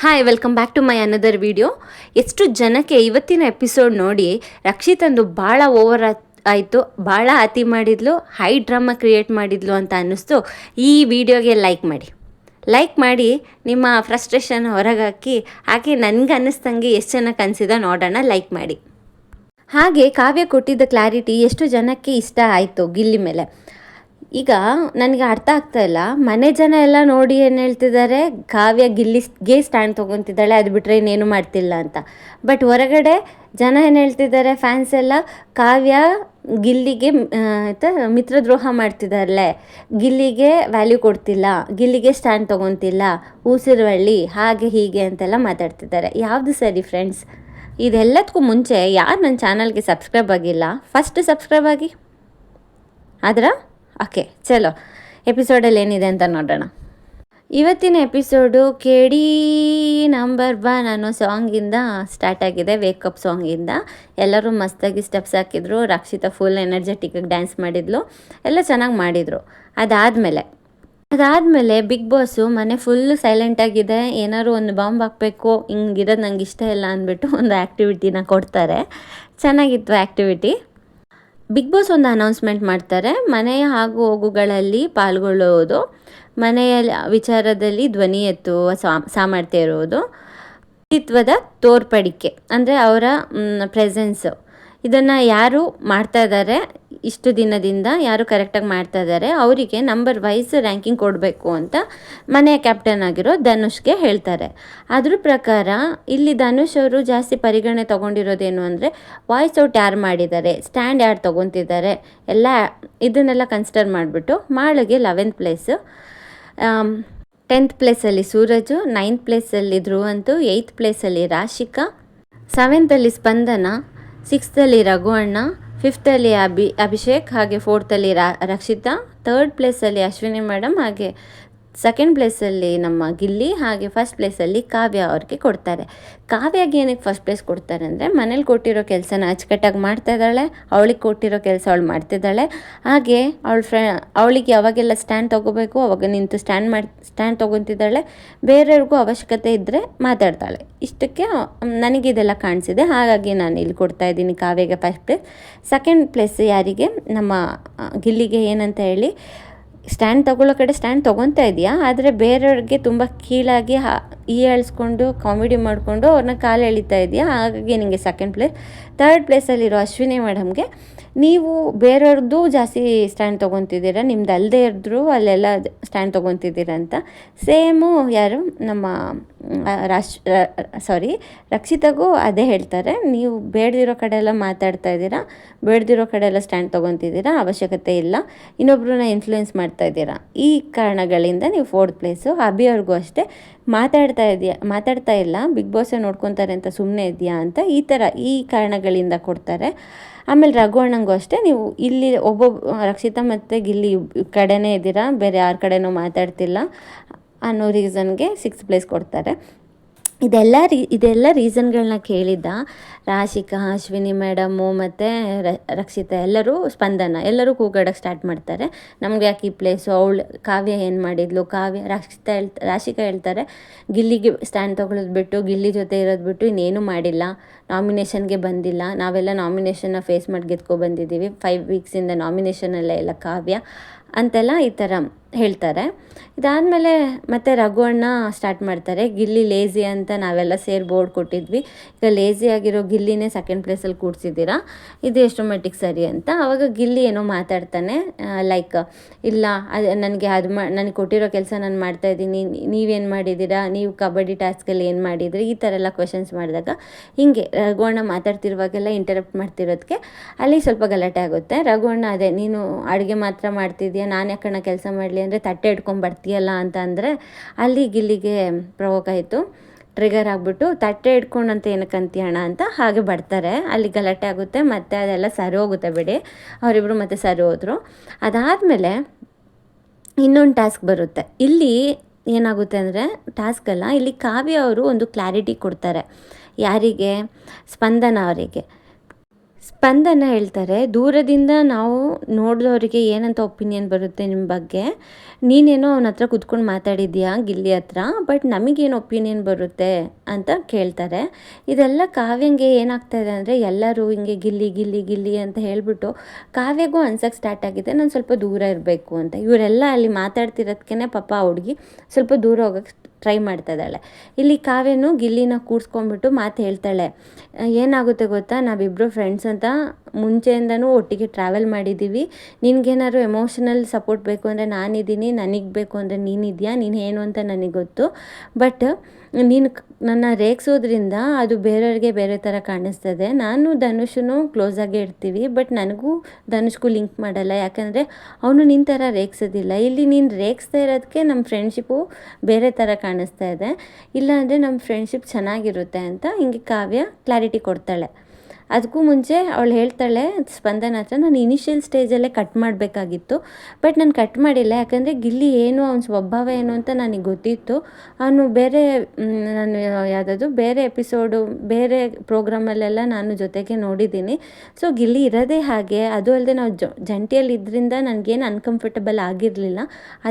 Hi welcome back to my another video. ಎಷ್ಟು ಜನಕ್ಕೆ ಇವತ್ತಿನ ಎಪಿಸೋಡ್ ನೋಡಿ ರಕ್ಷಿತಂದು ಭಾಳ ಓವರ್ ಆಯಿತು, ಭಾಳ ಅತಿ ಮಾಡಿದ್ಲು, ಹೈ ಡ್ರಾಮಾ ಕ್ರಿಯೇಟ್ ಮಾಡಿದ್ಲು ಅಂತ ಅನ್ನಿಸ್ತು. ಈ ವಿಡಿಯೋಗೆ ಲೈಕ್ ಮಾಡಿ ನಿಮ್ಮ ಫ್ರಸ್ಟ್ರೇಷನ್ ಹೊರಗಾಕಿ, ಹಾಗೆ ನನಗೆ ಅನ್ನಿಸ್ತಂಗೆ ಎಷ್ಟು ಜನಕ್ಕೆ ಅನಿಸಿದ ನೋಡೋಣ. ಲೈಕ್ ಮಾಡಿ. ಹಾಗೆ ಕಾವ್ಯ ಕೊಟ್ಟಿದ್ದ ಕ್ಲಾರಿಟಿ ಎಷ್ಟು ಜನಕ್ಕೆ ಇಷ್ಟ ಆಯಿತು ಗಿಲ್ಲಿ ಮೇಲೆ. ಈಗ ನನಗೆ ಅರ್ಥ ಆಗ್ತಾ ಇಲ್ಲ, ಮನೆ ಜನ ಎಲ್ಲ ನೋಡಿ ಏನು ಹೇಳ್ತಿದ್ದಾರೆ, ಕಾವ್ಯ ಗಿಲ್ಲಿಗೆ ಸ್ಟ್ಯಾಂಡ್ ತೊಗೊತಿದ್ದಾಳೆ, ಅದು ಬಿಟ್ಟರೆ ಇನ್ನೇನು ಮಾಡ್ತಿಲ್ಲ ಅಂತ. ಬಟ್ ಹೊರಗಡೆ ಜನ ಏನು ಹೇಳ್ತಿದ್ದಾರೆ, ಫ್ಯಾನ್ಸ್ ಎಲ್ಲ ಕಾವ್ಯ ಗಿಲ್ಲಿಗೆ ಮಿತ್ರದ್ರೋಹ ಮಾಡ್ತಿದ್ದಾರಲೆ, ಗಿಲ್ಲಿಗೆ ವ್ಯಾಲ್ಯೂ ಕೊಡ್ತಿಲ್ಲ, ಗಿಲ್ಲಿಗೆ ಸ್ಟ್ಯಾಂಡ್ ತೊಗೊತಿಲ್ಲ, ಊಸಿರುವಳ್ಳಿ ಹಾಗೆ ಹೀಗೆ ಅಂತೆಲ್ಲ ಮಾತಾಡ್ತಿದ್ದಾರೆ. ಯಾವುದು ಸರಿ ಫ್ರೆಂಡ್ಸ್? ಇದೆಲ್ಲದಕ್ಕೂ ಮುಂಚೆ ಯಾರು ನನ್ನ ಚಾನಲ್ಗೆ ಸಬ್ಸ್ಕ್ರೈಬ್ ಆಗಿಲ್ಲ, ಫಸ್ಟ್ ಸಬ್ಸ್ಕ್ರೈಬ್ ಆಗಿ. ಆದ್ರೆ ಓಕೆ, ಚಲೋ ಎಪಿಸೋಡಲ್ಲಿ ಏನಿದೆ ಅಂತ ನೋಡೋಣ. ಇವತ್ತಿನ ಎಪಿಸೋಡು KD ನಂಬರ್ 1 ಅನ್ನೋ ಸಾಂಗಿಂದ ಸ್ಟಾರ್ಟ್ ಆಗಿದೆ, ವೇಕಪ್ ಸಾಂಗಿಂದ. ಎಲ್ಲರೂ ಮಸ್ತಾಗಿ ಸ್ಟೆಪ್ಸ್ ಹಾಕಿದ್ರು, ರಕ್ಷಿತಾ ಫುಲ್ ಎನರ್ಜೆಟಿಕ್ಕಾಗಿ ಡ್ಯಾನ್ಸ್ ಮಾಡಿದ್ಲು, ಎಲ್ಲ ಚೆನ್ನಾಗಿ ಮಾಡಿದರು. ಅದಾದಮೇಲೆ ಬಿಗ್ ಬಾಸು ಮನೆ ಫುಲ್ಲು ಸೈಲೆಂಟಾಗಿದೆ, ಏನಾದ್ರು ಒಂದು ಬಾಂಬ್ ಹಾಕಬೇಕು, ಹಿಂಗಿರೋದು ನಂಗೆ ಇಷ್ಟ ಇಲ್ಲ ಅಂದ್ಬಿಟ್ಟು ಒಂದು ಆ್ಯಕ್ಟಿವಿಟಿನ ಕೊಡ್ತಾರೆ. ಚೆನ್ನಾಗಿತ್ತು ಆ್ಯಕ್ಟಿವಿಟಿ. ಬಿಗ್ ಬಾಸ್ ಒಂದು ಅನೌನ್ಸ್ಮೆಂಟ್ ಮಾಡ್ತಾರೆ, ಮನೆಯ ಆಗು ಹೋಗುಗಳಲ್ಲಿ ಪಾಲ್ಗೊಳ್ಳುವುದು, ಮನೆಯ ವಿಚಾರದಲ್ಲಿ ಧ್ವನಿ ಎತ್ತುವ ಸಾಮರ್ಥ್ಯ ಇರುವುದು, ವ್ಯಕ್ತಿತ್ವದ ತೋರ್ಪಡಿಕೆ ಅಂದರೆ ಅವರ ಪ್ರೆಸೆನ್ಸು, ಇದನ್ನು ಯಾರು ಮಾಡ್ತಾ ಇದ್ದಾರೆ ಇಷ್ಟು ದಿನದಿಂದ, ಯಾರು ಕರೆಕ್ಟಾಗಿ ಮಾಡ್ತಾ ಇದ್ದಾರೆ ಅವರಿಗೆ ನಂಬರ್ ವೈಸ್ ರ್ಯಾಂಕಿಂಗ್ ಕೊಡಬೇಕು ಅಂತ ಮನೆಯ ಕ್ಯಾಪ್ಟನ್ ಆಗಿರೋ ಧನುಷ್ಗೆ ಹೇಳ್ತಾರೆ. ಅದ್ರ ಪ್ರಕಾರ ಇಲ್ಲಿ ಧನುಷ್ ಅವರು ಜಾಸ್ತಿ ಪರಿಗಣನೆ ತೊಗೊಂಡಿರೋದೇನು ಅಂದರೆ, ವಾಯ್ಸ್ ಔಟ್ ಯಾರು ಮಾಡಿದ್ದಾರೆ, ಸ್ಟ್ಯಾಂಡ್ ಯಾರು ತೊಗೊತಿದ್ದಾರೆ, ಎಲ್ಲ ಇದನ್ನೆಲ್ಲ ಕನ್ಸಿಡರ್ ಮಾಡಿಬಿಟ್ಟು ಮಾಳಿಗೆ 11th ಪ್ಲೇಸು, 10th ಪ್ಲೇಸಲ್ಲಿ ಸೂರಜು, 9th ಪ್ಲೇಸಲ್ಲಿ ಧ್ರುವಂತು, 8th ಪ್ಲೇಸಲ್ಲಿ ರಾಶಿಕಾ, 7th ಸ್ಪಂದನ, 6th ರಘು ಅಣ್ಣ, 5th ಅಭಿಷೇಕ್, ಹಾಗೆ 4th ರಕ್ಷಿತಾ, 3rd ಪ್ಲೇಸಲ್ಲಿ ಅಶ್ವಿನಿ ಮೇಡಮ್, ಹಾಗೆ 2nd ಪ್ಲೇಸಲ್ಲಿ ನಮ್ಮ ಗಿಲ್ಲಿ, ಹಾಗೆ 1st ಪ್ಲೇಸಲ್ಲಿ ಕಾವ್ಯ ಅವ್ರಿಗೆ ಕೊಡ್ತಾರೆ. ಕಾವ್ಯಗೆ ಏನಕ್ಕೆ 1st ಪ್ಲೇಸ್ ಕೊಡ್ತಾರೆ ಅಂದರೆ, ಮನೇಲಿ ಕೊಟ್ಟಿರೋ ಕೆಲಸನ ಅಚ್ಚುಕಟ್ಟಾಗಿ ಮಾಡ್ತಾ ಇದ್ದಾಳೆ, ಅವಳಿಗೆ ಕೊಟ್ಟಿರೋ ಕೆಲಸ ಅವಳು ಮಾಡ್ತಿದ್ದಾಳೆ. ಹಾಗೆ ಅವಳಿಗೆ ಯಾವಾಗೆಲ್ಲ ಸ್ಟ್ಯಾಂಡ್ ತೊಗೋಬೇಕು ಅವಾಗ ನಿಂತು ಸ್ಟ್ಯಾಂಡ್ ತೊಗೊತಿದ್ದಾಳೆ, ಬೇರೆಯವ್ರಿಗೂ ಅವಶ್ಯಕತೆ ಇದ್ದರೆ ಮಾತಾಡ್ತಾಳೆ. ಇಷ್ಟಕ್ಕೆ ನನಗಿದೆಲ್ಲ ಕಾಣಿಸಿದೆ, ಹಾಗಾಗಿ ನಾನು ಇಲ್ಲಿ ಕೊಡ್ತಾಯಿದ್ದೀನಿ ಕಾವ್ಯಗೆ 1st ಪ್ಲೇಸ್. 2nd ಪ್ಲೇಸ್ ಯಾರಿಗೆ, ನಮ್ಮ ಗಿಲ್ಲಿಗೆ ಏನಂತ ಹೇಳಿ, ಸ್ಟ್ಯಾಂಡ್ ತೊಗೊಳ್ಳೋ ಕಡೆ ಸ್ಟ್ಯಾಂಡ್ ತೊಗೊತಾ ಇದೆಯಾ, ಆದರೆ ಬೇರೆಯವ್ರಿಗೆ ತುಂಬ ಕೀಳಾಗಿ ಹೀಯಾಳಿಸ್ಕೊಂಡು ಕಾಮಿಡಿ ಮಾಡಿಕೊಂಡು ಅವ್ರನ್ನ ಕಾಲು ಎಳಿತಾ ಇದೆಯಾ, ಹಾಗಾಗಿ ನಿಮಗೆ 2nd ಪ್ಲೇಸ್. 3rd ಪ್ಲೇಸಲ್ಲಿರೋ ಅಶ್ವಿನಿ ಮೇಡಮ್ಗೆ, ನೀವು ಬೇರೆಯವ್ರದ್ದು ಜಾಸ್ತಿ ಸ್ಟ್ಯಾಂಡ್ ತೊಗೊತಿದ್ದೀರಾ, ನಿಮ್ದು ಅಲ್ಲದೆ ಇದ್ದರೂ ಅಲ್ಲೆಲ್ಲ ಸ್ಟ್ಯಾಂಡ್ ತೊಗೊತಿದ್ದೀರ ಅಂತ. ಸೇಮು ಯಾರು ನಮ್ಮ ರಕ್ಷಿತಾಗೂ ಅದೇ ಹೇಳ್ತಾರೆ, ನೀವು ಬೇಡದಿರೋ ಕಡೆ ಎಲ್ಲ ಮಾತಾಡ್ತಾ ಇದ್ದೀರಾ, ಬೇಡದಿರೋ ಕಡೆ ಎಲ್ಲ ಸ್ಟ್ಯಾಂಡ್ ತೊಗೊತಿದ್ದೀರಾ, ಅವಶ್ಯಕತೆ ಇಲ್ಲ, ಇನ್ನೊಬ್ರನ್ನ ಇನ್ಫ್ಲೂಯೆನ್ಸ್ ಮಾಡ್ತಾ ಇದ್ದೀರಾ, ಈ ಕಾರಣಗಳಿಂದ ನೀವು 4th ಪ್ಲೇಸು. ಅಭಿ ಅವ್ರಿಗೂ ಅಷ್ಟೇ, ಮಾತಾಡ್ತಾ ಇಲ್ಲ, ಬಿಗ್ ಬಾಸೇ ನೋಡ್ಕೊತಾರೆ ಅಂತ ಸುಮ್ಮನೆ ಇದೆಯಾ ಅಂತ, ಈ ಕಾರಣಗಳಿಂದ ಕೊಡ್ತಾರೆ. ಆಮೇಲೆ ರಘು ಅಣ್ಣಂಗೂ ಅಷ್ಟೇ, ನೀವು ಇಲ್ಲಿ ರಕ್ಷಿತಾ ಮತ್ತು ಗಿಲ್ಲಿ ಕಡೆನೇ ಇದ್ದೀರಾ, ಬೇರೆ ಯಾರ ಕಡೆನೂ ಮಾತಾಡ್ತಿಲ್ಲ ಅನ್ನೋ ರೀಸನ್ಗೆ 6th ಪ್ಲೇಸ್ ಕೊಡ್ತಾರೆ. ಇದೆಲ್ಲ ರೀಸನ್ಗಳನ್ನ ಕೇಳಿದ್ದ ರಾಶಿಕಾ, ಅಶ್ವಿನಿ ಮೇಡಮು ಮತ್ತು ರಕ್ಷಿತಾ ಎಲ್ಲರೂ, ಸ್ಪಂದನ ಎಲ್ಲರೂ ಕೂಗಾಡೋಕ್ಕೆ ಸ್ಟಾರ್ಟ್ ಮಾಡ್ತಾರೆ, ನಮಗೆ ಯಾಕೆ ಈ ಪ್ಲೇಸು, ಕಾವ್ಯ ಏನು ಮಾಡಿದ್ಲು, ರಾಶಿಕಾ ಹೇಳ್ತಾರೆ, ಗಿಲ್ಲಿಗೆ ಸ್ಟ್ಯಾಂಡ್ ತೊಗೊಳೋದು ಬಿಟ್ಟು, ಗಿಲ್ಲಿ ಜೊತೆ ಇರೋದು ಬಿಟ್ಟು ಇನ್ನೇನು ಮಾಡಿಲ್ಲ, ನಾಮಿನೇಷನ್ಗೆ ಬಂದಿಲ್ಲ, ನಾವೆಲ್ಲ ನಾಮಿನೇಷನ್ನ ಫೇಸ್ ಮಾಡಿ ಗೆದ್ಕೊಬಂದಿದ್ದೀವಿ, 5 ವೀಕ್ಸಿಂದ ನಾಮಿನೇಷನಲ್ಲೇ ಇಲ್ಲ ಕಾವ್ಯ ಅಂತೆಲ್ಲ ಈ ಥರ ಹೇಳ್ತಾರೆ. ಇದಾದಮೇಲೆ ಮತ್ತೆ ರಘು ಅಣ್ಣ ಸ್ಟಾರ್ಟ್ ಮಾಡ್ತಾರೆ, ಗಿಲ್ಲಿ ಲೇಝಿ ಅಂತ ನಾವೆಲ್ಲ ಸೇರಿ ಬೋರ್ಡ್ ಕೊಟ್ಟಿದ್ವಿ, ಈಗ ಲೇಝಿ ಆಗಿರೋ ಗಿಲ್ಲಿನೇ 2nd ಪ್ಲೇಸಲ್ಲಿ ಕೂಡ್ಸಿದ್ದೀರಾ, ಇದು ಎಷ್ಟು ಮಟ್ಟಿಗೆ ಸರಿ ಅಂತ. ಆವಾಗ ಗಿಲ್ಲಿ ಏನೋ ಮಾತಾಡ್ತಾನೆ, ಲೈಕ್ ಇಲ್ಲ ನನಗೆ ಕೊಟ್ಟಿರೋ ಕೆಲಸ ನಾನು ಮಾಡ್ತಾಯಿದ್ದೀನಿ, ನೀವೇನು ಮಾಡಿದ್ದೀರಾ, ನೀವು ಕಬಡ್ಡಿ ಟಾಸ್ಕಲ್ಲಿ ಏನು ಮಾಡಿದ್ರಿ, ಈ ಥರ ಎಲ್ಲ ಕ್ವೆಶನ್ಸ್ ಮಾಡಿದಾಗ ಹೀಗೆ ರಘು ಅಣ್ಣ ಮಾತಾಡ್ತಿರುವಾಗೆಲ್ಲ ಇಂಟರಪ್ಟ್ ಮಾಡ್ತಿರೋದಕ್ಕೆ ಅಲ್ಲಿ ಸ್ವಲ್ಪ ಗಲಾಟೆ ಆಗುತ್ತೆ. ರಘು ಅಣ್ಣ ಅದೇ, ನೀನು ಅಡುಗೆ ಮಾತ್ರ ಮಾಡ್ತಿದ್ಯಾ, ನಾನು ಯಾಕಣ್ಣ ಕೆಲಸ ಮಾಡಲಿ ಅಂದರೆ ತಟ್ಟೆ ಇಟ್ಕೊಂಡ್ಬರ್ತೀಯಲ್ಲ ಅಂತ ಅಂದರೆ, ಅಲ್ಲಿ ಗಿಲ್ಲಿಗೆ ಪ್ರವೋಕ್ ಆಯಿತು, ಟ್ರಿಗರ್ ಆಗಿಬಿಟ್ಟು ತಟ್ಟೆ ಇಟ್ಕೊಂಡಂತ ಏನಕ್ಕೆ ಅಂತೀಯಣ್ಣ ಅಂತ ಹಾಗೆ ಬರ್ತಾರೆ. ಅಲ್ಲಿ ಗಲಾಟೆ ಆಗುತ್ತೆ, ಮತ್ತು ಅದೆಲ್ಲ ಸರಿ ಹೋಗುತ್ತೆ ಬಿಡಿ, ಅವರಿಬ್ಬರು ಮತ್ತೆ ಸರಿ ಹೋದರು. ಅದಾದಮೇಲೆ ಇನ್ನೊಂದು ಟಾಸ್ಕ್ ಬರುತ್ತೆ. ಇಲ್ಲಿ ಏನಾಗುತ್ತೆ ಅಂದರೆ, ಟಾಸ್ಕಲ್ಲ, ಇಲ್ಲಿ ಕಾವ್ಯ ಅವರು ಒಂದು ಕ್ಲಾರಿಟಿ ಕೊಡ್ತಾರೆ, ಯಾರಿಗೆ, ಸ್ಪಂದನ ಅವರಿಗೆ. ಸ್ಪಂದನ ಹೇಳ್ತಾರೆ, ದೂರದಿಂದ ನಾವು ನೋಡಿದವರಿಗೆ ಏನಂತ ಒಪಿನಿಯನ್ ಬರುತ್ತೆ ನಿಮ್ಮ ಬಗ್ಗೆ, ನೀನೇನೋ ಅವನ ಹತ್ರ ಕುತ್ಕೊಂಡು ಮಾತಾಡಿದ್ಯಾ ಗಿಲ್ಲಿ ಹತ್ರ, ಬಟ್ ನಮಗೇನು ಒಪಿನಿಯನ್ ಬರುತ್ತೆ ಅಂತ ಕೇಳ್ತಾರೆ. ಇದೆಲ್ಲ ಕಾವ್ಯಂಗೆ ಏನಾಗ್ತಾಯಿದೆ ಅಂದರೆ, ಎಲ್ಲರೂ ಹಿಂಗೆ ಗಿಲ್ಲಿ ಗಿಲ್ಲಿ ಗಿಲ್ಲಿ ಅಂತ ಹೇಳಿಬಿಟ್ಟು ಕಾವ್ಯಗೂ ಅನ್ಸಕ್ಕೆ ಸ್ಟಾರ್ಟ್ ಆಗಿದೆ ನಾನು ಸ್ವಲ್ಪ ದೂರ ಇರಬೇಕು ಅಂತ. ಇವರೆಲ್ಲ ಅಲ್ಲಿ ಮಾತಾಡ್ತಿರೋದಕ್ಕೆ ಪಾಪ ಆ ಹುಡುಗಿ ಸ್ವಲ್ಪ ದೂರ ಹೋಗೋಕ್ಕೆ ಟ್ರೈ ಮಾಡ್ತಾ ಇದ್ದಾಳೆ. ಇಲ್ಲಿ ಕಾವ್ಯನು ಗಿಲ್ಲಿನ ಕೂರಿಸ್ಕೊಂಡ್ಬಿಟ್ಟು ಮಾತು ಹೇಳ್ತಾಳೆ, ಏನಾಗುತ್ತೆ ಗೊತ್ತಾ, ನಾವಿಬ್ಬರು ಫ್ರೆಂಡ್ಸ್ ಅಂತ ಮುಂಚೆಯಿಂದನೂ ಒಟ್ಟಿಗೆ ಟ್ರಾವೆಲ್ ಮಾಡಿದ್ದೀವಿ, ನಿನಗೇನಾದ್ರು ಎಮೋಷನಲ್ ಸಪೋರ್ಟ್ ಬೇಕು ಅಂದರೆ ನಾನಿದ್ದೀನಿ, ನನಗೆ ಬೇಕು ಅಂದರೆ ನೀನಿದೆಯಾ, ನೀನು ಏನು ಅಂತ ನನಗೆ ಗೊತ್ತು, ಬಟ್ ನೀನು ನನ್ನ ರೇಗಿಸೋದ್ರಿಂದ ಅದು ಬೇರೆಯವ್ರಿಗೆ ಬೇರೆ ಥರ ಕಾಣಿಸ್ತದೆ. ನಾನು ಧನುಷನು ಕ್ಲೋಸಾಗೇ ಇರ್ತೀವಿ, ಬಟ್ ನನಗೂ ಧನುಷ್ಗೂ ಲಿಂಕ್ ಮಾಡಲ್ಲ, ಯಾಕಂದರೆ ಅವನು ನಿನ್ನ ಥರ ರೇಗಿಸೋದಿಲ್ಲ. ಇಲ್ಲಿ ನೀನು ರೇಗಿಸ್ತಾ ಇರೋದಕ್ಕೆ ನಮ್ಮ ಫ್ರೆಂಡ್ಶಿಪ್ಪು ಬೇರೆ ಥರ ಕಾಣಿಸ್ತಾ ಇದೆ, ಇಲ್ಲಾಂದರೆ ನಮ್ಮ ಫ್ರೆಂಡ್ಶಿಪ್ ಚೆನ್ನಾಗಿರುತ್ತೆ ಅಂತ ಹಿಂಗೆ ಕಾವ್ಯ ಕ್ಲಾರಿಟಿ ಕೊಡ್ತಾಳೆ. ಅದಕ್ಕೂ ಮುಂಚೆ ಅವಳು ಹೇಳ್ತಾಳೆ ಸ್ಪಂದನ ಹತ್ರ, ನಾನು ಇನಿಷಿಯಲ್ ಸ್ಟೇಜಲ್ಲೇ ಕಟ್ ಮಾಡಬೇಕಾಗಿತ್ತು, ಬಟ್ ನಾನು ಕಟ್ ಮಾಡಿಲ್ಲ, ಯಾಕಂದರೆ ಗಿಲ್ಲಿ ಏನು ಅವನ ಸ್ವಭಾವ ಏನು ಅಂತ ನನಗೆ ಗೊತ್ತಿತ್ತು. ಅವನು ಬೇರೆ ನಾನು ಯಾವುದಾದ್ರು ಬೇರೆ ಎಪಿಸೋಡು ಬೇರೆ ಪ್ರೋಗ್ರಾಮಲ್ಲೆಲ್ಲ ನಾನು ಜೊತೆಗೆ ನೋಡಿದ್ದೀನಿ. ಸೊ ಗಿಲ್ಲಿ ಇರೋದೇ ಹಾಗೆ, ಅದು ಅಲ್ಲದೆ ನಾವು ಜಂಟಿಯಲ್ಲಿ ಇದರಿಂದ ನನಗೇನು ಅನ್ಕಂಫರ್ಟಬಲ್ ಆಗಿರಲಿಲ್ಲ,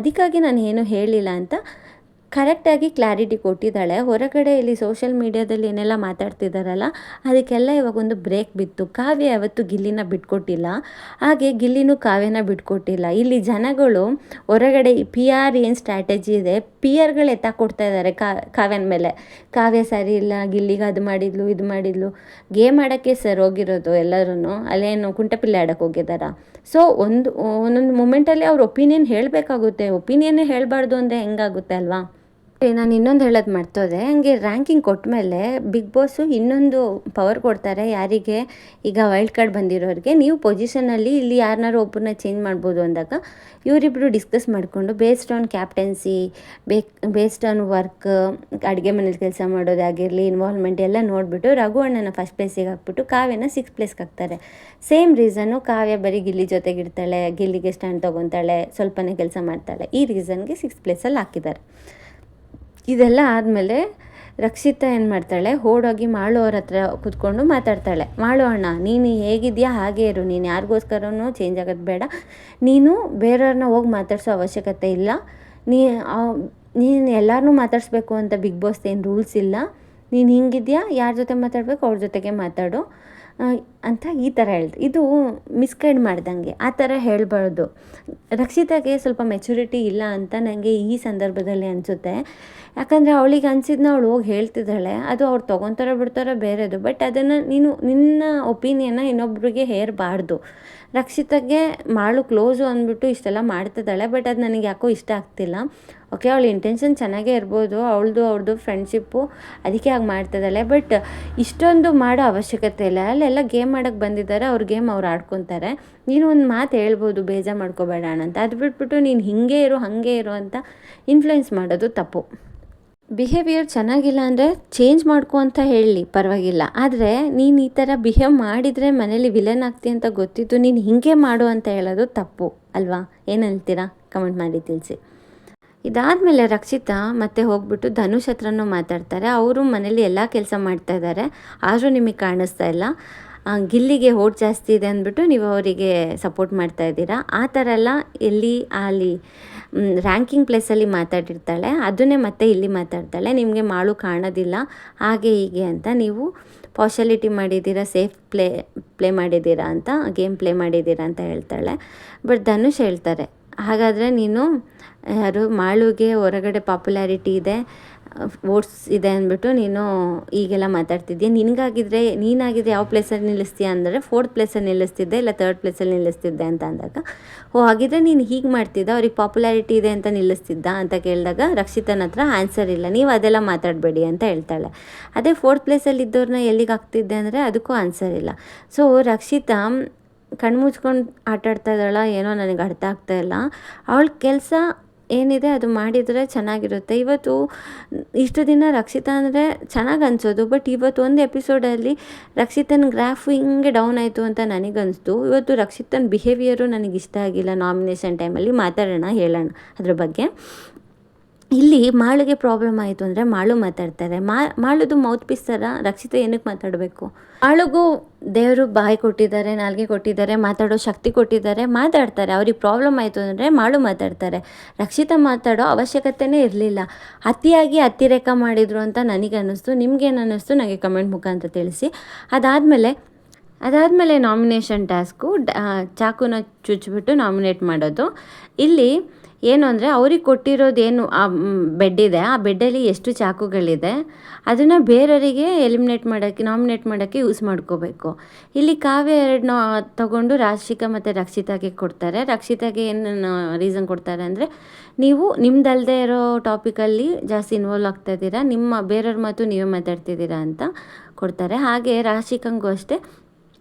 ಅದಕ್ಕಾಗಿ ನಾನು ಏನೂ ಹೇಳಿಲ್ಲ ಅಂತ ಕರೆಕ್ಟಾಗಿ ಕ್ಲಾರಿಟಿ ಕೊಟ್ಟಿದ್ದಾಳೆ. ಹೊರಗಡೆ ಇಲ್ಲಿ ಸೋಷಿಯಲ್ ಮೀಡ್ಯಾದಲ್ಲಿ ಏನೆಲ್ಲ ಮಾತಾಡ್ತಿದ್ದಾರಲ್ಲ, ಅದಕ್ಕೆಲ್ಲ ಇವಾಗೊಂದು ಬ್ರೇಕ್ ಬಿತ್ತು. ಕಾವ್ಯ ಯಾವತ್ತೂ ಗಿಲ್ಲಿನ ಬಿಟ್ಕೊಟ್ಟಿಲ್ಲ, ಹಾಗೆ ಗಿಲ್ಲಿನೂ ಕಾವ್ಯನ ಬಿಟ್ಕೊಟ್ಟಿಲ್ಲ. ಇಲ್ಲಿ ಜನಗಳು ಹೊರಗಡೆ ಪಿ ಆರ್ ಏನು ಸ್ಟ್ರಾಟಜಿ ಇದೆ, ಪಿ ಆರ್ಗಳು ಎತ್ತಾಕೊಡ್ತಾ ಇದ್ದಾರೆ ಕಾವ್ಯನ ಮೇಲೆ. ಕಾವ್ಯ ಸರಿ ಇಲ್ಲ, ಗಿಲ್ಲಿಗೆ ಅದು ಮಾಡಿದ್ಲು ಇದು ಮಾಡಿದ್ಲು, ಗೇಮ್ ಆಡೋಕ್ಕೆ ಸರ್ ಹೋಗಿರೋದು ಎಲ್ಲರೂ, ಅಲ್ಲೇನು ಕುಂಟಪಿಲ್ಲೆ ಆಡೋಕ್ಕೆ ಹೋಗಿದ್ದಾರ. ಸೊ ಒಂದೊಂದು ಮೂಮೆಂಟಲ್ಲಿ ಅವ್ರ ಒಪಿನಿಯನ್ ಹೇಳಬೇಕಾಗುತ್ತೆ, ಒಪಿನಿಯನ್ನೇ ಹೇಳಬಾರ್ದು ಅಂದರೆ ಹೆಂಗಾಗುತ್ತೆ ಅಲ್ವಾ. ನಾನು ಇನ್ನೊಂದು ಹೇಳೋದು ಮರ್ತೋದೆ, ಹಂಗೆ ರ್ಯಾಂಕಿಂಗ್ ಕೊಟ್ಟ ಮೇಲೆ ಬಿಗ್ ಬಾಸು ಇನ್ನೊಂದು ಪವರ್ ಕೊಡ್ತಾರೆ ಯಾರಿಗೆ, ಈಗ ವೈಲ್ಡ್ ಕಾರ್ಡ್ ಬಂದಿರೋರಿಗೆ, ನೀವು ಪೊಸಿಷನಲ್ಲಿ ಇಲ್ಲಿ ಯಾರನ್ನಾರು ಒಬ್ಬರನ್ನ ಚೇಂಜ್ ಮಾಡ್ಬೋದು ಅಂದಾಗ ಇವರಿಬ್ಬರು ಡಿಸ್ಕಸ್ ಮಾಡಿಕೊಂಡು based on captaincy, based on work, ಅಡುಗೆ ಮನೇಲಿ ಕೆಲಸ ಮಾಡೋದಾಗಿರಲಿ, ಇನ್ವಾಲ್ವ್ಮೆಂಟ್ ಎಲ್ಲ ನೋಡಿಬಿಟ್ಟು ರಘು ಅಣ್ಣನ ಫಸ್ಟ್ ಪ್ಲೇಸಿಗೆ ಹಾಕ್ಬಿಟ್ಟು ಕಾವ್ಯನ 6th ಪ್ಲೇಸ್ಗೆ ಹಾಕ್ತಾರೆ. ಸೇಮ್ ರೀಸನ್ನು, ಕಾವ್ಯ ಬರೀ ಗಿಲ್ಲಿ ಜೊತೆಗಿರ್ತಾಳೆ, ಗಿಲ್ಲಿಗೆ ಸ್ಟ್ಯಾಂಡ್ ತೊಗೊತಾಳೆ, ಸ್ವಲ್ಪನೇ ಕೆಲಸ ಮಾಡ್ತಾಳೆ, ಈ ರೀಸನ್ಗೆ 6th ಪ್ಲೇಸಲ್ಲಿ ಹಾಕಿದ್ದಾರೆ. ಇದೆಲ್ಲ ಆದಮೇಲೆ ರಕ್ಷಿತಾ ಏನು ಮಾಡ್ತಾಳೆ, ಓಡೋಗಿ ಮಾಳು ಅವ್ರ ಹತ್ರ ಕೂತ್ಕೊಂಡು ಮಾತಾಡ್ತಾಳೆ. ಮಾಳು ಅಣ್ಣ, ನೀನು ಹೇಗಿದೆಯಾ ಹಾಗೇ ಇರು, ನೀನು ಯಾರಿಗೋಸ್ಕರನೂ ಚೇಂಜ್ ಆಗೋದು ಬೇಡ, ನೀನು ಬೇರೆಯವ್ರನ್ನ ಹೋಗಿ ಮಾತಾಡ್ಸೋ ಅವಶ್ಯಕತೆ ಇಲ್ಲ, ನೀನು ಎಲ್ಲರನ್ನೂ ಮಾತಾಡಿಸ್ಬೇಕು ಅಂತ ಬಿಗ್ ಬಾಸ್ ಏನು ರೂಲ್ಸ್ ಇಲ್ಲ, ನೀನು ಹಿಂಗಿದೆಯಾ, ಯಾರ ಜೊತೆ ಮಾತಾಡಬೇಕು ಅವ್ರ ಜೊತೆಗೆ ಮಾತಾಡು ಅಂತ ಈ ಥರ ಹೇಳ್ದು. ಇದು ಮಿಸ್ಗೈಡ್ ಮಾಡ್ದಂಗೆ, ಆ ಥರ ಹೇಳಬಾರ್ದು. ರಕ್ಷಿತಾಗೆ ಸ್ವಲ್ಪ ಮೆಚುರಿಟಿ ಇಲ್ಲ ಅಂತ ನನಗೆ ಈ ಸಂದರ್ಭದಲ್ಲಿ ಅನಿಸುತ್ತೆ. ಯಾಕಂದರೆ ಅವಳಿಗೆ ಅನಿಸಿದ್ನ ಅವಳು ಹೋಗಿ ಹೇಳ್ತಿದ್ದಾಳೆ, ಅದು ಅವ್ರು ತೊಗೊತಾರೋ ಬಿಡ್ತಾರೋ ಬೇರೆದು, ಬಟ್ ಅದನ್ನು ನೀನು ನಿನ್ನ ಒಪಿನಿಯನ್ನ ಇನ್ನೊಬ್ರಿಗೆ ಹೇರಬಾರ್ದು. ರಕ್ಷಿತಾಗೆ ಮಾಳು ಕ್ಲೋಸು ಅಂದ್ಬಿಟ್ಟು ಇಷ್ಟೆಲ್ಲ ಮಾಡ್ತಿದ್ದಾಳೆ, ಬಟ್ ಅದು ನನಗೆ ಯಾಕೋ ಇಷ್ಟ ಆಗ್ತಿಲ್ಲ. ಓಕೆ, ಅವಳ ಇಂಟೆನ್ಷನ್ ಚೆನ್ನಾಗೇ ಇರ್ಬೋದು, ಅವ್ರದ್ದು ಫ್ರೆಂಡ್ಶಿಪ್ಪು, ಅದಕ್ಕೆ ಹಾಗೆ ಮಾಡ್ತಿದ್ದಾಳೆ, ಬಟ್ ಇಷ್ಟೊಂದು ಮಾಡೋ ಅವಶ್ಯಕತೆ ಇಲ್ಲ. ಅಲ್ಲೆಲ್ಲ ಗೇಮ್ ಮಾಡೋಕ್ಕೆ ಬಂದಿದ್ದಾರೆ, ಅವ್ರ ಗೇಮ್ ಅವ್ರು ಆಡ್ಕೊತಾರೆ. ನೀನು ಒಂದು ಮಾತು ಹೇಳ್ಬೋದು, ಬೇಜಾರು ಮಾಡ್ಕೋಬೇಡ ಅಂತ, ಅದು ಬಿಟ್ಬಿಟ್ಟು ನೀನು ಹಿಂಗೆ ಇರು ಹಾಗೆ ಇರು ಅಂತ ಇನ್ಫ್ಲುಯೆನ್ಸ್ ಮಾಡೋದು ತಪ್ಪು. ಬಿಹೇವಿಯರ್ ಚೆನ್ನಾಗಿಲ್ಲ ಅಂದರೆ ಚೇಂಜ್ ಮಾಡ್ಕೊ ಅಂತ ಹೇಳಲಿ, ಪರವಾಗಿಲ್ಲ, ಆದರೆ ನೀನು ಈ ಥರ ಬಿಹೇವ್ ಮಾಡಿದರೆ ಮನೇಲಿ ವಿಲನ್ ಆಗ್ತಿ ಅಂತ ಗೊತ್ತಿದ್ದು ನೀನು ಹಿಂಗೆ ಮಾಡು ಅಂತ ಹೇಳೋದು ತಪ್ಪು ಅಲ್ವಾ. ಏನು ಹೇಳ್ತೀರಾ, ಕಮೆಂಟ್ ಮಾಡಿ ತಿಳಿಸಿ. ಇದಾದಮೇಲೆ ರಕ್ಷಿತಾ ಮತ್ತೆ ಹೋಗ್ಬಿಟ್ಟು ಧನುಷ್ ಹತ್ರನೂ ಮಾತಾಡ್ತಾರೆ. ಅವರು ಮನೇಲಿ ಎಲ್ಲ ಕೆಲಸ ಮಾಡ್ತಾ ಇದ್ದಾರೆ, ಆದರೂ ನಿಮಗೆ ಕಾಣಿಸ್ತಾ ಇಲ್ಲ. ಗಿಲ್ಲಿಗೆ ಓಟ್ ಜಾಸ್ತಿ ಇದೆ ಅಂದ್ಬಿಟ್ಟು ನೀವು ಅವರಿಗೆ ಸಪೋರ್ಟ್ ಮಾಡ್ತಾ ಇದ್ದೀರಾ. ಆ ಥರ ಎಲ್ಲ ಎಲ್ಲಿ ಅಲ್ಲಿ ರ್ಯಾಂಕಿಂಗ್ ಪ್ಲೇಸಲ್ಲಿ ಮಾತಾಡಿರ್ತಾಳೆ, ಅದನ್ನೇ ಮತ್ತೆ ಇಲ್ಲಿ ಮಾತಾಡ್ತಾಳೆ, ನಿಮಗೆ ಮಾಳು ಕಾಣೋದಿಲ್ಲ ಹಾಗೆ ಹೀಗೆ ಅಂತ, ನೀವು ಪಾರ್ಶಾಲಿಟಿ ಮಾಡಿದ್ದೀರಾ, ಸೇಫ್ ಪ್ಲೇ ಮಾಡಿದ್ದೀರಾ ಅಂತ, ಗೇಮ್ ಪ್ಲೇ ಮಾಡಿದ್ದೀರಾ ಅಂತ ಹೇಳ್ತಾಳೆ. ಬಟ್ ಧನುಷ್ ಹೇಳ್ತಾರೆ, ಹಾಗಾದರೆ ನೀನು ಯಾರು ಮಾಳುಗೆ ಹೊರಗಡೆ ಪಾಪ್ಯುಲಾರಿಟಿ ಇದೆ, ವೋಟ್ಸ್ ಇದೆ ಅಂದ್ಬಿಟ್ಟು ನೀನು ಈಗೆಲ್ಲ ಮಾತಾಡ್ತಿದ್ದೀಯ, ನೀನಾಗಿದ್ದರೆ ಯಾವ ಪ್ಲೇಸಲ್ಲಿ ನಿಲ್ಲಿಸ್ತೀಯ ಅಂದರೆ 4th ಪ್ಲೇಸಲ್ಲಿ ನಿಲ್ಲಿಸ್ತಿದ್ದೆ, ಇಲ್ಲ 3rd ಪ್ಲೇಸಲ್ಲಿ ನಿಲ್ಲಿಸ್ತಿದ್ದೆ ಅಂತ ಅಂದಾಗ, ಹಾಗಿದ್ರೆ ನೀನು ಹೀಗೆ ಮಾಡ್ತಿದ್ದ, ಅವ್ರಿಗೆ ಪಾಪ್ಯುಲಾರಿಟಿ ಇದೆ ಅಂತ ನಿಲ್ಲಿಸ್ತಿದ್ದ ಅಂತ ಕೇಳಿದಾಗ ರಕ್ಷಿತನ ಹತ್ರ ಆನ್ಸರ್ ಇಲ್ಲ, ನೀವು ಅದೆಲ್ಲ ಮಾತಾಡಬೇಡಿ ಅಂತ ಹೇಳ್ತಾಳೆ. ಅದೇ 4th ಪ್ಲೇಸಲ್ಲಿ ಇದ್ದವ್ರನ್ನ ಎಲ್ಲಿಗೆ ಹಾಕ್ತಿದ್ದೆ ಅಂದರೆ ಅದಕ್ಕೂ ಆನ್ಸರ್ ಇಲ್ಲ. ಸೊ ರಕ್ಷಿತಾ ಕಣ್ಮುಚ್ಕೊಂಡು ಆಟಾಡ್ತಾ ಇದ್ದಾಳ ಏನೋ, ನನಗೆ ಅರ್ಥ ಆಗ್ತಾಯಿಲ್ಲ. ಅವಳ ಕೆಲಸ ಏನಿದೆ ಅದು ಮಾಡಿದರೆ ಚೆನ್ನಾಗಿರುತ್ತೆ. ಇವತ್ತು ಇಷ್ಟು ದಿನ ರಕ್ಷಿತಾ ಅಂದರೆ ಚೆನ್ನಾಗಿ ಅನಿಸೋದು, ಬಟ್ ಇವತ್ತು ಒಂದು ಎಪಿಸೋಡಲ್ಲಿ ರಕ್ಷಿತನ ಗ್ರಾಫ್ ಹಿಂಗೆ ಡೌನ್ ಆಯಿತು ಅಂತ ನನಗನ್ನಿಸ್ತು. ಇವತ್ತು ರಕ್ಷಿತನ ಬಿಹೇವಿಯರು ನನಗೆ ಇಷ್ಟ ಆಗಿಲ್ಲ. ನಾಮಿನೇಷನ್ ಟೈಮಲ್ಲಿ ಮಾತಾಡೋಣ, ಹೇಳೋಣ ಅದ್ರ ಬಗ್ಗೆ. ಇಲ್ಲಿ ಮಾಳುಗೆ ಪ್ರಾಬ್ಲಮ್ ಆಯಿತು ಅಂದರೆ ಮಾಳು ಮಾತಾಡ್ತಾರೆ. ಮಾಳುದು ಮೌತ್ ಪೀಸ್ ಥರ ರಕ್ಷಿತ ಏನಕ್ಕೆ ಮಾತಾಡಬೇಕು? ಮಾಳುಗೂ ದೇವರು ಬಾಯಿ ಕೊಟ್ಟಿದ್ದಾರೆ, ನಾಲ್ಗೆ ಕೊಟ್ಟಿದ್ದಾರೆ, ಮಾತಾಡೋ ಶಕ್ತಿ ಕೊಟ್ಟಿದ್ದಾರೆ, ಮಾತಾಡ್ತಾರೆ. ಅವ್ರಿಗೆ ಪ್ರಾಬ್ಲಮ್ ಆಯಿತು ಅಂದರೆ ಮಾಳು ಮಾತಾಡ್ತಾರೆ. ರಕ್ಷಿತ ಮಾತಾಡೋ ಅವಶ್ಯಕತೆಯೇ ಇರಲಿಲ್ಲ. ಅತಿಯಾಗಿ ಅತಿರೇಕ ಮಾಡಿದರು ಅಂತ ನನಗೆ ಅನ್ನಿಸ್ತು. ನಿಮ್ಗೇನು ಅನ್ನಿಸ್ತು ನನಗೆ ಕಮೆಂಟ್ ಮುಖಾಂತರ ತಿಳಿಸಿ. ಅದಾದಮೇಲೆ ನಾಮಿನೇಷನ್ ಟಾಸ್ಕು, ಚಾಕುನ ಚುಚ್ಚಿಬಿಟ್ಟು ನಾಮಿನೇಟ್ ಮಾಡೋದು. ಇಲ್ಲಿ ಏನು ಅಂದರೆ ಅವ್ರಿಗೆ ಕೊಟ್ಟಿರೋದೇನು ಆ ಬೆಡ್ ಇದೆ, ಆ ಬೆಡ್ಡಲ್ಲಿ ಎಷ್ಟು ಚಾಕುಗಳಿದೆ ಅದನ್ನು ಬೇರೆಯವರಿಗೆ ನಾಮಿನೇಟ್ ಮಾಡೋಕ್ಕೆ ಯೂಸ್ ಮಾಡ್ಕೋಬೇಕು. ಇಲ್ಲಿ ಕಾವ್ಯ 2 ತಗೊಂಡು ರಾಶಿಕಾ ಮತ್ತು ರಕ್ಷಿತಾಗೆ ಕೊಡ್ತಾರೆ. ರಕ್ಷಿತಾಗೆ ಏನು ರೀಸನ್ ಕೊಡ್ತಾರೆ ಅಂದರೆ, ನೀವು ನಿಮ್ದಲ್ಲದೆ ಇರೋ ಟಾಪಿಕಲ್ಲಿ ಜಾಸ್ತಿ ಇನ್ವಾಲ್ವ್ ಆಗ್ತಾ ಇದ್ದೀರಾ, ನಿಮ್ಮ ಬೇರೆಯವ್ರ ಮಾತು ನೀವೇ ಮಾತಾಡ್ತಿದ್ದೀರಾ ಅಂತ ಕೊಡ್ತಾರೆ. ಹಾಗೆ ರಾಶಿಕಂಗೂ ಅಷ್ಟೇ,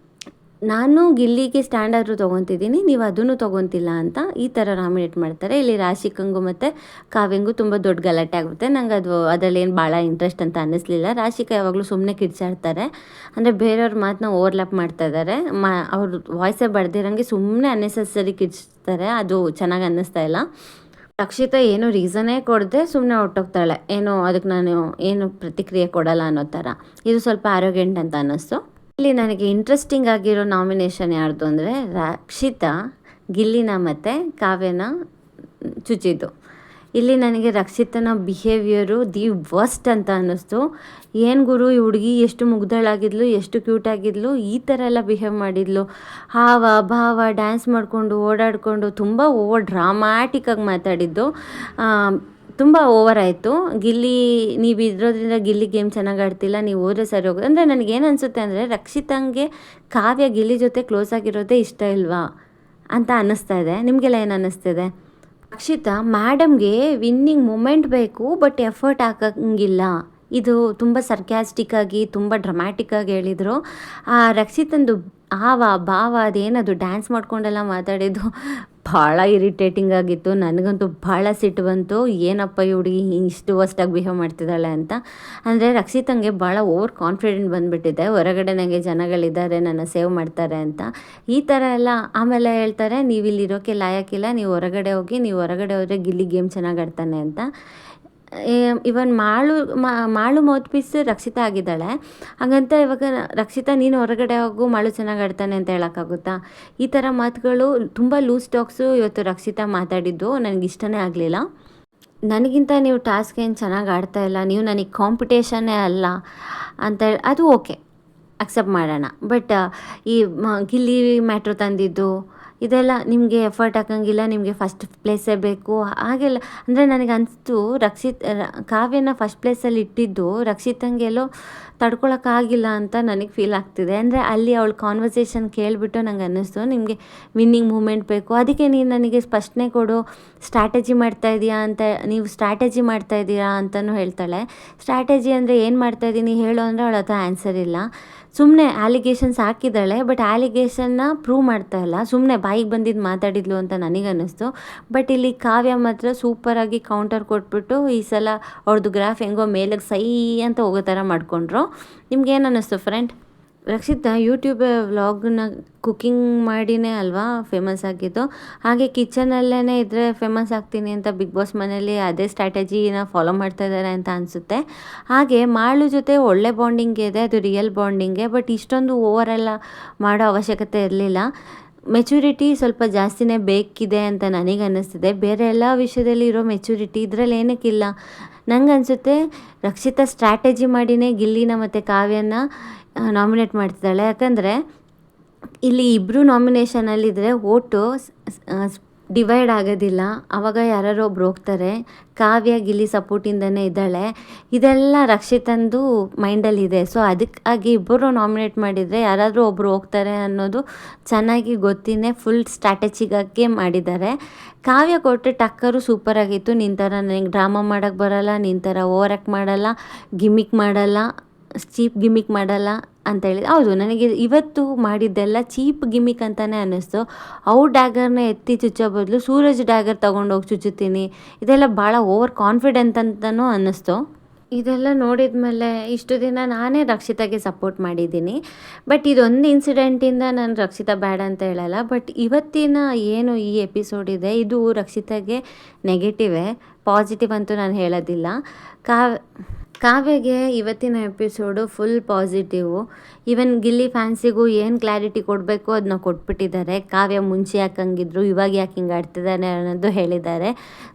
ನಾನು ಗಿಲ್ಲಿಗೆ ಸ್ಟ್ಯಾಂಡರ್ಡು ತೊಗೊತಿದ್ದೀನಿ, ನೀವು ಅದನ್ನು ತೊಗೊತಿಲ್ಲ ಅಂತ ಈ ಥರ ನಾಮಿನೇಟ್ ಮಾಡ್ತಾರೆ. ಇಲ್ಲಿ ರಾಶಿಕಂಗೂ ಮತ್ತು ಕಾವ್ಯಂಗೂ ತುಂಬ ದೊಡ್ಡ ಗಲಾಟೆ ಆಗುತ್ತೆ. ನಂಗೆ ಅದರಲ್ಲೇನು ಭಾಳ ಇಂಟ್ರೆಸ್ಟ್ ಅಂತ ಅನ್ನಿಸ್ಲಿಲ್ಲ. ರಾಶಿಕಾ ಯಾವಾಗಲೂ ಸುಮ್ಮನೆ ಕಿಡ್ಚಾಡ್ತಾರೆ, ಅಂದರೆ ಬೇರೆಯವ್ರ ಮಾತನ್ನ ಓವರ್ಲ್ಯಾಪ್ ಮಾಡ್ತಾ ಇದ್ದಾರೆ. ಅವ್ರ ವಾಯ್ಸೇ ಬರ್ದಿರಂಗೆ ಸುಮ್ಮನೆ ಅನ್ನೆಸೆಸರಿ ಕಿಡ್ಸ್ತಾರೆ. ಅದು ಚೆನ್ನಾಗಿ ಅನ್ನಿಸ್ತಾ ಇಲ್ಲ. ರಕ್ಷಿತಾ ಏನು ರೀಸನ್ನೇ ಕೊಡದೆ ಸುಮ್ಮನೆ ಹೊರಟೋಗ್ತಾಳೆ, ಅದಕ್ಕೆ ನಾನು ಏನು ಪ್ರತಿಕ್ರಿಯೆ ಕೊಡಲ್ಲ ಅನ್ನೋ ಥರ. ಇದು ಸ್ವಲ್ಪ ಆರೋಗ್ಯಂಟ್ ಅಂತ ಅನ್ನಿಸ್ತು. ಇಲ್ಲಿ ನನಗೆ ಇಂಟ್ರೆಸ್ಟಿಂಗ್ ಆಗಿರೋ ನಾಮಿನೇಷನ್ ಯಾರ್ದು ಅಂದರೆ, ರಕ್ಷಿತಾ ಗಿಲ್ಲಿನ ಮತ್ತು ಕಾವ್ಯನ ಚುಚ್ಚಿದ್ದು. ಇಲ್ಲಿ ನನಗೆ ರಕ್ಷಿತನ ಬಿಹೇವಿಯರು ದಿ ವರ್ಸ್ಟ್ ಅಂತ ಅನ್ನಿಸ್ತು. ಏನು ಗುರು, ಈ ಹುಡುಗಿ ಎಷ್ಟು ಮುಗ್ದಳಾಗಿದ್ಲು, ಎಷ್ಟು ಕ್ಯೂಟಾಗಿದ್ಲು, ಈ ಥರ ಎಲ್ಲ ಬಿಹೇವ್ ಮಾಡಿದ್ಲು. ಹಾವ ಭಾವ ಡ್ಯಾನ್ಸ್ ಮಾಡಿಕೊಂಡು ಓಡಾಡಿಕೊಂಡು ತುಂಬ ಓವರ್ ಡ್ರಾಮ್ಯಾಟಿಕ್ಕಾಗಿ ಮಾತಾಡಿದ್ದು ತುಂಬ ಓವರ್ ಆಯಿತು. ಗಿಲ್ಲಿ ನೀವು ಇರೋದ್ರಿಂದ ಗಿಲ್ಲಿ ಗೇಮ್ ಚೆನ್ನಾಗಿ ಆಡ್ತಿಲ್ಲ, ನೀವು ಹೋದ್ರೆ ಸರಿ ಹೋಗೋದು. ಅಂದರೆ ನನಗೇನು ಅನಿಸುತ್ತೆ ಅಂದರೆ, ರಕ್ಷಿತಂಗೆ ಕಾವ್ಯ ಗಿಲ್ಲಿ ಜೊತೆ ಕ್ಲೋಸ್ ಆಗಿರೋದೇ ಇಷ್ಟ ಇಲ್ವಾ ಅಂತ ಅನ್ನಿಸ್ತಾ ಇದೆ. ನಿಮಗೆಲ್ಲ ಏನು ಅನ್ನಿಸ್ತಿದೆ? ರಕ್ಷಿತಾ ಮ್ಯಾಡಮ್ಗೆ ವಿನ್ನಿಂಗ್ ಮೂಮೆಂಟ್ ಬೇಕು, ಬಟ್ ಎಫರ್ಟ್ ಹಾಕಂಗಿಲ್ಲ. ಇದು ತುಂಬ ಸರ್ಕ್ಯಾಸ್ಟಿಕ್ಕಾಗಿ ತುಂಬ ಡ್ರಮ್ಯಾಟಿಕ್ಕಾಗಿ ಹೇಳಿದರು. ಆ ರಕ್ಷಿತಂದು ಆವ ಭಾವ ಅದೇನದು ಡ್ಯಾನ್ಸ್ ಮಾಡ್ಕೊಂಡೆಲ್ಲ ಮಾತಾಡಿದ್ದು ಭಾಳ ಇರಿಟೇಟಿಂಗ್ ಆಗಿತ್ತು. ನನಗಂತೂ ಭಾಳ ಸಿಟ್ಟು ಬಂತು. ಏನಪ್ಪ ಈ ಹುಡುಗಿ ಇಷ್ಟು ವರ್ಸ್ಟಾಗಿ ಬಿಹೇವ್ ಮಾಡ್ತಿದ್ದಾಳೆ ಅಂತ. ಅಂದರೆ ರಕ್ಷಿತಂಗೆ ಭಾಳ ಓವರ್ ಕಾನ್ಫಿಡೆಂಟ್ ಬಂದುಬಿಟ್ಟಿದೆ, ಹೊರಗಡೆ ನನಗೆ ಜನಗಳಿದ್ದಾರೆ, ನನ್ನ ಸೇವ್ ಮಾಡ್ತಾರೆ ಅಂತ. ಈ ಥರ ಎಲ್ಲ ಆಮೇಲೆ ಹೇಳ್ತಾರೆ, ನೀವು ಇಲ್ಲಿರೋಕ್ಕೆ ಲಾಯಕ್ಕಿಲ್ಲ, ನೀವು ಹೊರಗಡೆ ಹೋಗಿ, ನೀವು ಹೊರಗಡೆ ಹೋದರೆ ಗಿಲ್ಲಿ ಗೇಮ್ ಚೆನ್ನಾಗಿ ಆಡ್ತಾನೆ ಅಂತ. ಇವನ್ ಮಾಳು ಮೌತ್ ಪೀಸ್ ರಕ್ಷಿತಾ ಆಗಿದ್ದಾಳೆ. ಹಾಗಂತ ಇವಾಗ ರಕ್ಷಿತಾ ನೀನು ಹೊರಗಡೆ ಹೋಗು, ಮಾಳು ಚೆನ್ನಾಗಿ ಆಡ್ತಾನೆ ಅಂತ ಹೇಳೋಕ್ಕಾಗುತ್ತಾ? ಈ ಥರ ಮಾತುಗಳು ತುಂಬ ಲೂಸ್ ಟಾಕ್ಸು ಇವತ್ತು ರಕ್ಷಿತಾ ಮಾತಾಡಿದ್ದು ನನಗೆ ಇಷ್ಟನೇ ಆಗಲಿಲ್ಲ. ನನಗಿಂತ ನೀವು ಟಾಸ್ಕ್ ಏನು ಚೆನ್ನಾಗಿ ಆಡ್ತಾ ಇಲ್ಲ, ನೀವು ನನಗೆ ಕಾಂಪಿಟೇಷನ್ನೇ ಅಲ್ಲ ಅಂತ ಅದು ಓಕೆ, ಅಕ್ಸೆಪ್ಟ್ ಮಾಡೋಣ. ಬಟ್ ಈ ಗಿಲ್ಲಿ ಮ್ಯಾಟ್ರು ತಂದಿದ್ದು ಇದೆಲ್ಲ ನಿಮಗೆ ಎಫರ್ಟ್ ಹಾಕಂಗಿಲ್ಲ, ನಿಮಗೆ ಫಸ್ಟ್ ಪ್ಲೇಸೇ ಬೇಕು ಹಾಗೆಲ್ಲ. ಅಂದರೆ ನನಗೆ ಅನಿಸ್ತು, ಕಾವ್ಯನ ಫಸ್ಟ್ ಪ್ಲೇಸಲ್ಲಿ ಇಟ್ಟಿದ್ದು ರಕ್ಷಿತಂಗೆಲ್ಲೋ ತಡ್ಕೊಳಕ್ಕಾಗಿಲ್ಲ ಅಂತ ನನಗೆ ಫೀಲ್ ಆಗ್ತಿದೆ. ಅಂದರೆ ಅಲ್ಲಿ ಅವಳ ಕಾನ್ವರ್ಸೇಷನ್ ಕೇಳಿಬಿಟ್ಟು ನಂಗೆ ಅನ್ನಿಸ್ತು, ನಿಮಗೆ ವಿನ್ನಿಂಗ್ ಮೂಮೆಂಟ್ ಬೇಕು, ಅದಕ್ಕೆ ನೀನು ನನಗೆ ಸ್ಪಷ್ಟನೆ ಕೊಡು, ಸ್ಟ್ರಾಟಜಿ ಮಾಡ್ತಾಯಿದ್ದೀಯಾ ಅಂತ, ನೀವು ಸ್ಟ್ರಾಟಜಿ ಮಾಡ್ತಾಯಿದ್ದೀರಾ ಅಂತಲೂ ಹೇಳ್ತಾಳೆ. ಸ್ಟ್ರಾಟಜಿ ಅಂದರೆ ಏನು ಮಾಡ್ತಾಯಿದ್ದೀನಿ ಹೇಳು ಅಂದರೆ ಅವಳ ಹತ್ರ ಆನ್ಸರ್ ಇಲ್ಲ. ಸುಮ್ಮನೆ ಆಲಿಗೇಷನ್ಸ್ ಹಾಕಿದ್ದಾಳೆ, ಬಟ್ ಆಲಿಗೇಷನ್ನ ಪ್ರೂವ್ ಮಾಡ್ತಾ ಇಲ್ಲ, ಸುಮ್ಮನೆ ಬಾಯಿಗೆ ಬಂದಿದ್ದು ಮಾತಾಡಿದ್ಲು ಅಂತ ನನಗನ್ನಿಸ್ತು. ಬಟ್ ಇಲ್ಲಿ ಕಾವ್ಯ ಮಾತ್ರ ಸೂಪರಾಗಿ ಕೌಂಟರ್ ಕೊಟ್ಬಿಟ್ಟು ಈ ಸಲ ಅವ್ರದ್ದು ಗ್ರಾಫ್ ಹೆಂಗೋ ಮೇಲಕ್ಕೆ ಸೈ ಅಂತ ಹೋಗೋ ಥರ ಮಾಡಿಕೊಂಡ್ರು. ನಿಮ್ಗೇನು ಅನ್ನಿಸ್ತು ಫ್ರೆಂಡ್? ರಕ್ಷಿತಾ ಯೂಟ್ಯೂಬ್ ವ್ಲಾಗ್ನ ಕುಕ್ಕಿಂಗ್ ಮಾಡಿನೇ ಅಲ್ವಾ ಫೇಮಸ್ ಆಗಿದ್ದು, ಹಾಗೆ ಕಿಚನಲ್ಲೇ ಇದ್ದರೆ ಫೇಮಸ್ ಆಗ್ತೀನಿ ಅಂತ ಬಿಗ್ ಬಾಸ್ ಮನೇಲಿ ಅದೇ ಸ್ಟ್ರಾಟಜಿನ ಫಾಲೋ ಮಾಡ್ತಾ ಇದ್ದಾರೆ ಅಂತ ಅನಿಸುತ್ತೆ. ಹಾಗೆ ಮಾಳು ಜೊತೆ ಒಳ್ಳೆ ಬಾಂಡಿಂಗ್ ಇದೆ, ಅದು ರಿಯಲ್ ಬಾಂಡಿಂಗೆ, ಬಟ್ ಇಷ್ಟೊಂದು ಓವರೆಲ್ಲ ಮಾಡೋ ಅವಶ್ಯಕತೆ ಇರಲಿಲ್ಲ. ಮೆಚುರಿಟಿ ಸ್ವಲ್ಪ ಜಾಸ್ತಿನೇ ಬೇಕಿದೆ ಅಂತ ನನಗೆ ಅನ್ನಿಸ್ತಿದೆ. ಬೇರೆ ಎಲ್ಲ ವಿಷಯದಲ್ಲಿ ಇರೋ ಮೆಚುರಿಟಿ ಇದರಲ್ಲಿ ಏನಕ್ಕಿಲ್ಲ. ನಂಗೆ ಅನಿಸುತ್ತೆ ರಕ್ಷಿತಾ ಸ್ಟ್ರಾಟಜಿ ಮಾಡಿನೇ ಗಿಲ್ಲಿನ ಮತ್ತು ಕಾವ್ಯನ ನಾಮಿನೇಟ್ ಮಾಡ್ತಿದ್ದಾಳೆ. ಯಾಕಂದರೆ ಇಲ್ಲಿ ಇಬ್ಬರು ನಾಮಿನೇಷನಲ್ಲಿದ್ದರೆ ಓಟು ಡಿವೈಡ್ ಆಗೋದಿಲ್ಲ, ಆವಾಗ ಯಾರೋ ಒಬ್ರು ಹೋಗ್ತಾರೆ. ಕಾವ್ಯ ಗಿಲ್ಲಿ ಸಪೋರ್ಟಿಂದನೇ ಇದ್ದಾಳೆ. ಇದೆಲ್ಲ ರಕ್ಷಿತಂದು ಮೈಂಡಲ್ಲಿದೆ. ಸೊ ಅದಕ್ಕಾಗಿ ಇಬ್ಬರು ನಾಮಿನೇಟ್ ಮಾಡಿದರೆ ಯಾರಾದರೂ ಒಬ್ಬರು ಹೋಗ್ತಾರೆ ಅನ್ನೋದು ಚೆನ್ನಾಗಿ ಗೊತ್ತಿನೇ ಫುಲ್ ಸ್ಟ್ರಾಟಜಿಗಾಗೆ ಮಾಡಿದ್ದಾರೆ. ಕಾವ್ಯ ಕೊಟ್ಟರೆ ಟಕ್ಕರು ಸೂಪರಾಗಿತ್ತು. ನಿನ್ನ ಥರ ನನಗೆ ಡ್ರಾಮಾ ಮಾಡೋಕ್ಕೆ ಬರೋಲ್ಲ, ನಿನ್ನ ಥರ ಓವರ್ ಆ್ಯಕ್ಟ್ ಮಾಡಲ್ಲ, ಗಿಮಿಕ್ ಮಾಡಲ್ಲ, ಚೀಪ್ ಗಿಮಿಕ್ ಮಾಡಲ್ಲ ಅಂತೇಳಿ. ಹೌದು, ನನಗೆ ಇವತ್ತು ಮಾಡಿದ್ದೆಲ್ಲ ಚೀಪ್ ಗಿಮಿಕ್ ಅಂತಲೇ ಅನ್ನಿಸ್ತು. ಡ್ಯಾಗರ್ನ ಎತ್ತಿ ಚುಚ್ಚೋ ಬದಲು ಸೂರಜ್ ಡ್ಯಾಗರ್ ತೊಗೊಂಡೋಗಿ ಚುಚ್ಚುತ್ತೀನಿ, ಇದೆಲ್ಲ ಭಾಳ ಓವರ್ ಕಾನ್ಫಿಡೆಂಟ್ ಅಂತಲೂ ಅನ್ನಿಸ್ತು. ಇದೆಲ್ಲ ನೋಡಿದ ಮೇಲೆ ಇಷ್ಟು ದಿನ ನಾನೇ ರಕ್ಷಿತಾಗೆ ಸಪೋರ್ಟ್ ಮಾಡಿದ್ದೀನಿ. ಬಟ್ ಇದೊಂದು ಇನ್ಸಿಡೆಂಟಿಂದ ನಾನು ರಕ್ಷಿತಾ ಬೇಡ ಅಂತ ಹೇಳಲ್ಲ. ಬಟ್ ಇವತ್ತಿನ ಏನು ಈ ಎಪಿಸೋಡ್ ಇದೆ ಇದು ರಕ್ಷಿತಾಗೆ ನೆಗೆಟಿವೇ. ಪಾಸಿಟಿವ್ ಅಂತೂ ನಾನು ಹೇಳೋದಿಲ್ಲ. ಕಾವ್ಯಗೆ ಇವತ್ತಿನ episode full positive. Even Gilli ಫ್ಯಾನ್ಸಿಗೂ ಏನು ಕ್ಲಾರಿಟಿ ಕೊಡಬೇಕು ಅದನ್ನ ಕೊಟ್ಬಿಟ್ಟಿದ್ದಾರೆ. ಕಾವ್ಯ ಮುಂಚೆ ಯಾಕೆ ಹಂಗಿದ್ರು, ಇವಾಗ ಯಾಕೆ ಹಿಂಗೆ ಆಡ್ತಿದ್ದಾನೆ ಅನ್ನೋದು ಹೇಳಿದ್ದಾರೆ.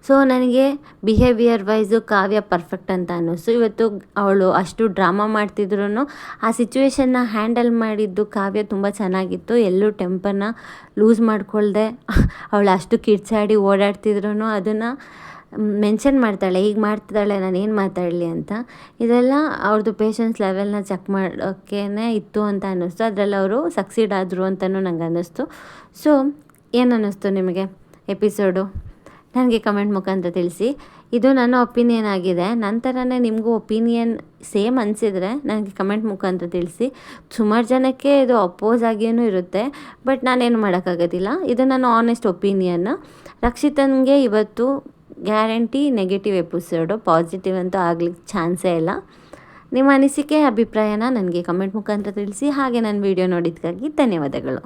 ಸೊ ನನಗೆ ಬಿಹೇವಿಯರ್ ವೈಸು ಕಾವ್ಯ ಪರ್ಫೆಕ್ಟ್ ಅಂತ ಅನ್ನಿಸ್ತು. ಇವತ್ತು ಅವಳು ಅಷ್ಟು ಡ್ರಾಮಾ ಮಾಡ್ತಿದ್ರು ಆ ಸಿಚುವೇಶನ್ನ ಹ್ಯಾಂಡಲ್ ಮಾಡಿದ್ದು ಕಾವ್ಯ ತುಂಬ ಚೆನ್ನಾಗಿತ್ತು. ಎಲ್ಲೂ ಟೆಂಪರ್ನ ಲೂಸ್ ಮಾಡ್ಕೊಳ್ದೆ ಅವಳು ಅಷ್ಟು ಕಿರ್ಚಾಡಿ ಓಡಾಡ್ತಿದ್ರು ಅದನ್ನು ಮೆನ್ಷನ್ ಮಾಡ್ತಾಳೆ, ಈಗ ಮಾಡ್ತಿದ್ದಾಳೆ, ನಾನು ಏನು ಮಾತಾಡಲಿ ಅಂತ. ಇದೆಲ್ಲ ಅವ್ರದ್ದು ಪೇಷನ್ಸ್ ಲೆವೆಲ್ನ ಚೆಕ್ ಮಾಡೋಕ್ಕೇ ಇತ್ತು ಅಂತ ಅನ್ನಿಸ್ತು. ಅದರಲ್ಲಿ ಅವರು ಸಕ್ಸೀಡ್ ಆದರು ಅಂತಲೂ ನಂಗೆ ಅನ್ನಿಸ್ತು. ಸೊ ಏನು ಅನ್ನಿಸ್ತು ನಿಮಗೆ ಎಪಿಸೋಡು? ನನಗೆ ಕಮೆಂಟ್ ಮುಖಾಂತರ ತಿಳಿಸಿ. ಇದು ನನ್ನ ಒಪಿನಿಯನ್ ಆಗಿದೆ. ನಂತರನೇ ನಿಮಗೂ ಒಪಿನಿಯನ್ ಸೇಮ್ ಅನಿಸಿದರೆ ನನಗೆ ಕಮೆಂಟ್ ಮುಖಾಂತರ ತಿಳಿಸಿ. ಸುಮಾರು ಜನಕ್ಕೆ ಇದು ಅಪೋಸ್ ಆಗಿಯೂ ಇರುತ್ತೆ, ಬಟ್ ನಾನೇನು ಮಾಡೋಕ್ಕಾಗೋದಿಲ್ಲ. ಇದು ನನ್ನ ಆನೆಸ್ಟ್ ಒಪಿನಿಯನ್. ರಕ್ಷಿತನ್ಗೆ ಇವತ್ತು ಗ್ಯಾರಂಟಿ ನೆಗೆಟಿವ್ ಎಪಿಸೋಡು, ಪಾಸಿಟಿವ್ ಅಂತೂ ಆಗ್ಲಿಕ್ಕೆ ಚಾನ್ಸೇ ಇಲ್ಲ. ನಿಮ್ಮ ಅನಿಸಿಕೆ ಅಭಿಪ್ರಾಯನ ನನಗೆ ಕಮೆಂಟ್ ಮುಖಾಂತರ ತಿಳಿಸಿ. ಹಾಗೆ ನನ್ನ ವಿಡಿಯೋ ನೋಡಿದ್ದಕ್ಕಾಗಿ ಧನ್ಯವಾದಗಳು.